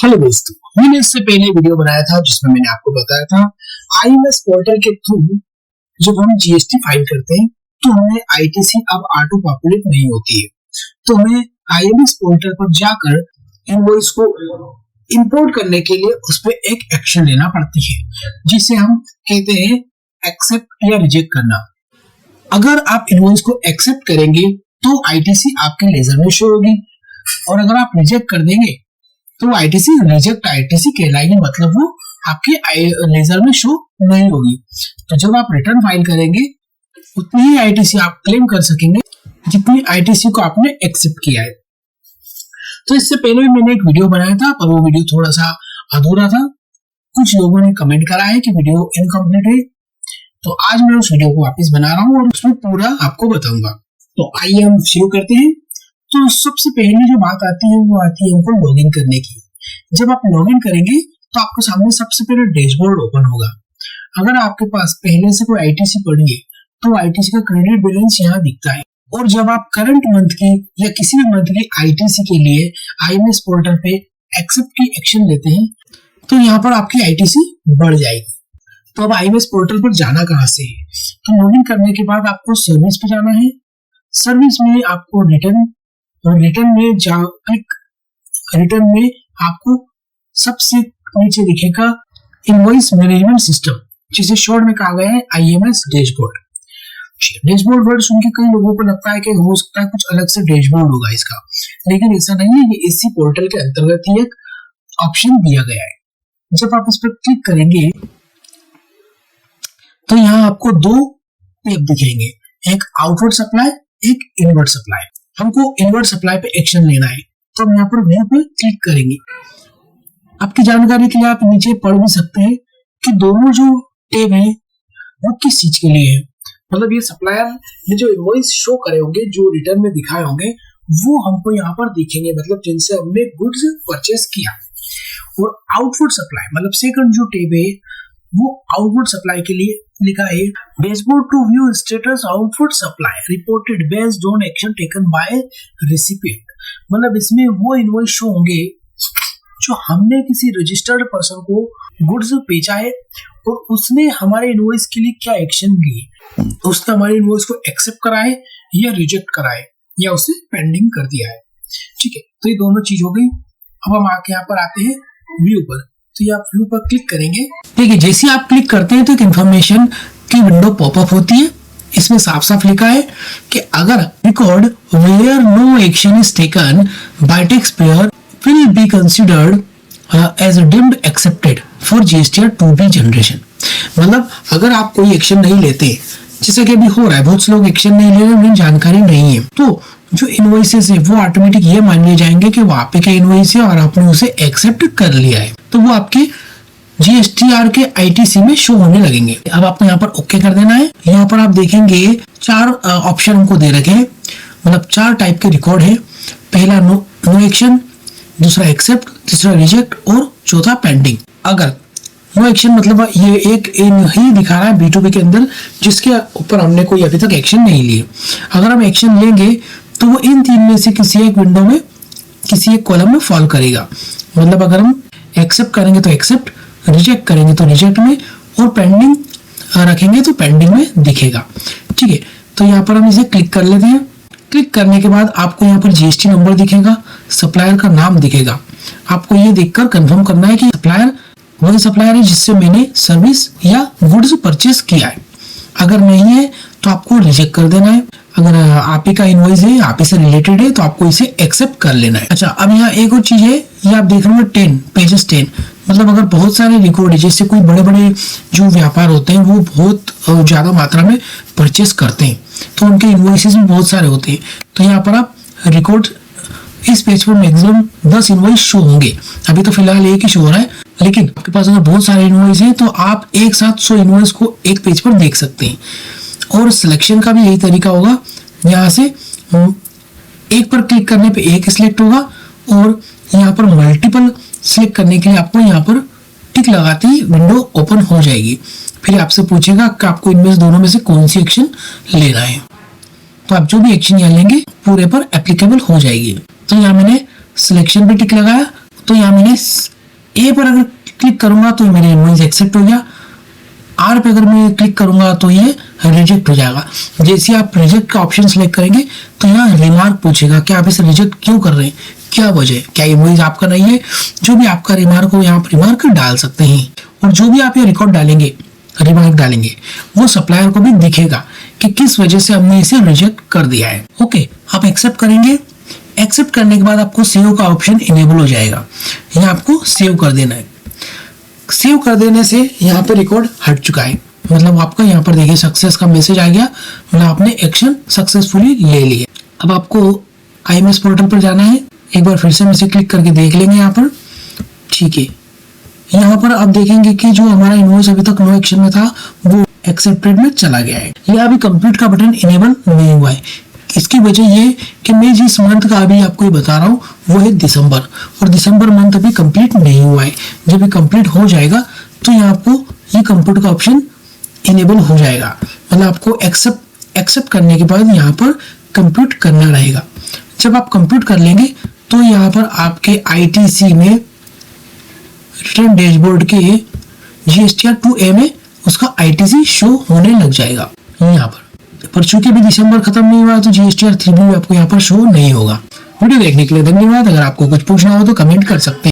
Hello दोस्तों, मैंने इससे पहले वीडियो बनाया था जिसमें मैंने आपको बताया था आईएमएस पोर्टल के थ्रू जब हम जीएसटी फाइल करते हैं तो हमें आईटीसी अब ऑटो पॉपुलेट नहीं होती है। तो हमें आईएमएस पोर्टल पर जाकर इनवॉइस को इंपोर्ट करने के लिए उस पर एक एक्शन लेना पड़ती है, जिसे हम कहते हैं एक्सेप्ट या रिजेक्ट करना। अगर आप इनवॉइस को एक्सेप्ट करेंगे तो आईटीसी आपके लेजर में शो होगी, और अगर आप रिजेक्ट कर देंगे तो आईटीसी रिजेक्ट आईटीसी कहलाएगी, मतलब वो आपके लेजर में शो नहीं होगी। तो जब आप रिटर्न फाइल करेंगे उतनी ही आईटीसी आप क्लेम कर सकेंगे जितनी आईटीसी को आपने एक्सेप्ट किया है। तो इससे पहले भी मैंने एक वीडियो बनाया था, पर वो वीडियो थोड़ा सा अधूरा था। कुछ लोगों ने कमेंट करा है कि वीडियो इनकम्प्लीट है, तो आज मैं उस वीडियो को वापस बना रहा हूँ और उसमें पूरा आपको बताऊंगा। तो आइए हम शुरू करते हैं। तो सबसे पहले जो बात आती है वो आती है हमको लॉगिन करने की। जब आप लॉगिन करेंगे तो आपके सामने सबसे पहले डैशबोर्ड ओपन होगा। अगर आपके पास पहले से कोई आईटीसी पड़ी है तो आईटीसी का क्रेडिट बैलेंस यहाँ दिखता है, और जब आप करंट मंथ की या किसी भी मंथ की आईटीसी के लिए आईएमएस पोर्टल पे एक्सेप्ट की एक्शन लेते हैं तो यहाँ पर आपकी आईटीसी बढ़ जाएगी। तो अब आईएमएस पोर्टल पर जाना कहाँ से है? तो लॉगिन करने के बाद आपको सर्विस पे जाना है। सर्विस में आपको रिटर्न में आपको सबसे नीचे दिखेगा इनवॉइस मैनेजमेंट सिस्टम, जिसे शॉर्ट में कहा गया है आईएमएस डैशबोर्ड। डैशबोर्ड वर्ड सुन के कई लोगों को लगता है कि हो सकता है कुछ अलग से डैशबोर्ड होगा इसका, लेकिन ऐसा नहीं है। ये इसी पोर्टल के अंतर्गत ही एक ऑप्शन दिया गया है। जब आप इस पर क्लिक करेंगे तो यहाँ आपको दो टैब दिखेंगे, एक आउटवर्ड सप्लाई, एक इनवर्ड सप्लाई। हमको इनवर्ड सप्लाई पे एक्शन लेना है, तो हम यहाँ पर व्यू पे क्लिक करेंगे। आपकी जानकारी के लिए आप नीचे पढ़ भी सकते हैं कि दोनों जो टैब है वो किस चीज के लिए है। मतलब ये सप्लायर ने जो इनवॉइस शो करे होंगे, जो रिटर्न में दिखाए होंगे, वो हमको यहाँ पर दिखेंगे, मतलब जिनसे हमने गुड्स परचेस किया। और आउटपुट सप्लाई मतलब सेकंड जो टैब है वो आउटपुट सप्लाई के लिए लिखा है dashboard to view status output supply reported based on action taken by recipient. मतलब इसमें वो इनवॉइस शो होंगे जो हमने किसी रजिस्टर्ड पर्सन को गुड्स बेचा है और उसने हमारे इनवॉइस के लिए क्या एक्शन लिए, उसने हमारे इनवॉइस को एक्सेप्ट करा है या रिजेक्ट करा है या उसे पेंडिंग कर दिया है। ठीक है, तो ये दोनों चीज हो गई। अब हम आके यहाँ पर आते हैं व्यू पर। तो ये आप व्यू पर क्लिक करेंगे। ठीक है, जैसे आप क्लिक करते हैं तो एक इन्फॉर्मेशन की विंडो पॉपअप होती है। इसमें साफ साफ लिखा है कि अगर record where no action is taken by tax payer will be considered as deemed accepted for GST to be generation. मतलब अगर आप कोई एक्शन नहीं लेते, जैसे कि अभी हो रहा है, बहुत से लोग एक्शन नहीं ले रहे, उन्हें जानकारी नहीं है, तो जो इनवॉइसेस है वो ऑटोमेटिक ये मान लिए जाएंगे कि वो आपके इनवॉइस है और आपने उसे एक्सेप्ट कर लिया है, तो वो आपके जीएसटीआर के आईटीसी में शो होने लगेंगे। अब आपको यहाँ पर ओके कर देना है। यहाँ पर आप देखेंगे चार ऑप्शन हमको दे रखे हैं, मतलब चार टाइप के रिकॉर्ड है। पहला नो एक्शन, दूसरा एक्सेप्ट, तीसरा रिजेक्ट और चौथा पेंडिंग। अगर नो एक्शन मतलब ये एक ही दिखा रहा है B2B के अंदर जिसके ऊपर हमने कोई अभी तक एक्शन नहीं लिए। अगर हम एक्शन लेंगे तो वो इन तीन में से किसी एक विंडो में किसी एक कॉलम में फॉल करेगा। मतलब अगर हम एक्सेप्ट करेंगे तो एक्सेप्ट, रिजेक्ट करेंगे तो रिजेक्ट में, और पेंडिंग रखेंगे तो पेंडिंग में दिखेगा। ठीक है, तो यहाँ पर हम इसे क्लिक कर लेते हैं। क्लिक करने के बाद आपको यहाँ पर जीएसटी नंबर दिखेगा, सप्लायर का नाम दिखेगा। आपको ये देखकर कंफर्म करना है कि सप्लायर वही सप्लायर है जिससे मैंने सर्विस या गुड्स परचेस किया है। अगर नहीं है तो आपको रिजेक्ट कर देना है। अगर आप ही का इनवॉइस है, आप ही से रिलेटेड है, तो आपको इसे एक्सेप्ट कर लेना है। अच्छा, अब यहाँ एक और चीज है, ये आप देख रहे हो 10 पेजेस 10, मतलब अगर बहुत सारे रिकॉर्ड है, जैसे कोई बड़े बड़े जो व्यापार होते हैं वो बहुत ज्यादा मात्रा में परचेस करते हैं, तो उनके इनवॉइसेस भी बहुत सारे होते हैं। तो यहाँ पर आप रिकॉर्ड इस पेज पर मैक्सिमम 10 इनवॉइस शो होंगे। अभी तो फिलहाल एक ही शो हो रहा है, लेकिन आपके पास अगर बहुत सारे इनवॉइस हैं तो आप एक साथ 100 इनवॉइस को एक पेज पर देख सकते हैं। और सिलेक्शन का भी यही तरीका होगा, यहाँ से एक पर क्लिक करने पे एक सिलेक्ट होगा, और यहाँ पर मल्टीपल सिलेक्ट करने के लिए आपको यहाँ पर टिक लगाते ही विंडो ओपन हो जाएगी। फिर आपसे पूछेगा कि आपको इनमें से दोनों में से कौन सी एक्शन लेना है, तो आप जो भी एक्शन यहाँ लेंगे पूरे पर एप्लीकेबल हो जाएगी। तो यहाँ मैंने सिलेक्शन पे टिक लगाया, तो यहाँ मैंने ए पर अगर क्लिक करूंगा तो मेरे इनवॉइस एक्सेप्ट हो गया, आर पे अगर मैं क्लिक करूंगा तो ये रिजेक्ट हो जाएगा। जैसे आप रिजेक्ट का ऑप्शन सेलेक्ट करेंगे तो यहाँ रिमार्क पूछेगा कि आप इसे रिजेक्ट क्यों कर रहे हैं, क्या वजह, क्या इनवॉइस आपका नहीं है। जो भी आपका रिमार्क हो यहाँ पर रिमार्क डाल सकते हैं, और जो भी आप ये रिकॉर्ड डालेंगे, रिमार्क डालेंगे, वो सप्लायर को भी दिखेगा कि किस वजह से हमने इसे रिजेक्ट कर दिया है। ओके, आप एक्सेप्ट करेंगे। एक्सेप्ट करने के बाद आपको सेव का ऑप्शन इनेबल हो जाएगा, यहाँ आपको सेव कर देना है। सेव कर देने से यहाँ पे रिकॉर्ड हट चुका है, मतलब आपका यहाँ पर देखिए सक्सेस का मैसेज आ गया, मतलब आपने एक्शन सक्सेसफुली ले लिया। अब आपको IMS पोर्टल पर जाना है, एक बार फिर से हम इसे क्लिक करके देख लेंगे यहाँ पर। ठीक है, यहाँ पर आप देखेंगे कि जो हमारा इनवॉइस अभी तक नो एक्शन में था वो एक्सेप्टेड में चला गया है। यह अभी कंप्लीट का बटन इनेबल नहीं हुआ है। इसकी वजह ये कि मैं जिस मंथ का अभी आपको ये बता रहा हूँ वो है दिसंबर, और दिसंबर मंथ अभी कंप्लीट नहीं हुआ है। जब ये कंप्लीट हो जाएगा तो यहाँ आपको ये कंप्लीट का ऑप्शन इनेबल हो जाएगा, मतलब आपको एक्सेप्ट करने के बाद यहाँ पर कंप्लीट करना रहेगा। जब आप कंप्लीट कर लेंगे तो यहाँ पर आपके ITC में रिटर्न डैशबोर्ड के GSTR 2A में उसका ITC शो होने लग जाएगा यहाँ पर चूंकि अभी दिसंबर खत्म नहीं हुआ तो GSTR 3B आपको यहाँ पर शो नहीं होगा। वीडियो देखने के लिए धन्यवाद। अगर आपको कुछ पूछना हो तो कमेंट कर सकते हैं।